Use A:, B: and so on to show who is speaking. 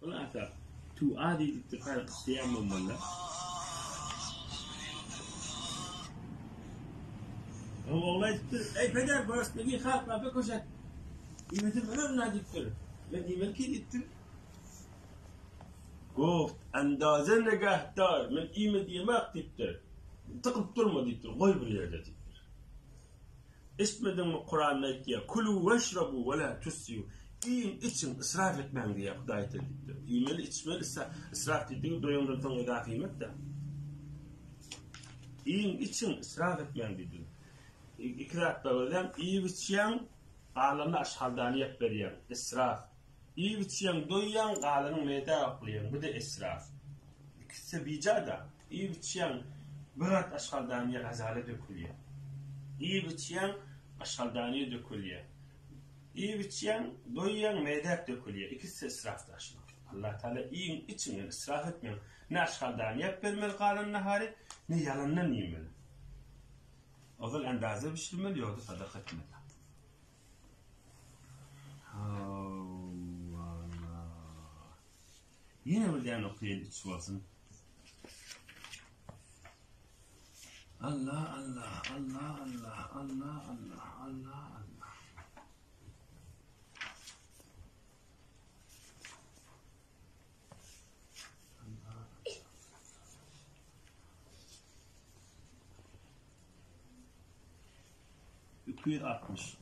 A: Ulan ata tu adi ittifaq siyam mulla. والله اي فدار برس نجي خاف ما بكوشت يمثل فلان ناديتر لكن ملكي ديتر گفت اندازه نگهدار من قیمت yemek ديتر تقب durma ديتر koy bir yerde ديتر اسمدin mi Kur'an'da diye kulu veşrabu ve la tussiyu yiyin için israf etmen diye Hudayet edildi. Yemeli içmeli israf dediği doyumdan sonra edafi yemek de yiyin için israf etmen dedi. İkrat da öyle iyi biçen ağlarına aşhaldaniyet veriyen israf. İyi biçen doyuyan ağlarının meyda okuyan bu da israf. İkisi bicada iyi biçen bırak aşhaldaniyet azale dökülüyor. İyi biçen aşhaldaniyet dökülüyor. İyi biçen doyuyan meyda dökülüyor. İkisi israfta aşmak. Allah Teala iyi için israf etmiyor. Ne aşhaldaniyet vermeli ağlarının nahari ne yalandan yemeli. أظل أندازة بشرمل يوضع صدقة ملا yine mi diyen okuyun içsuasın? Allah Allah Allah Allah Allah Allah Allah Allah. Allah. 260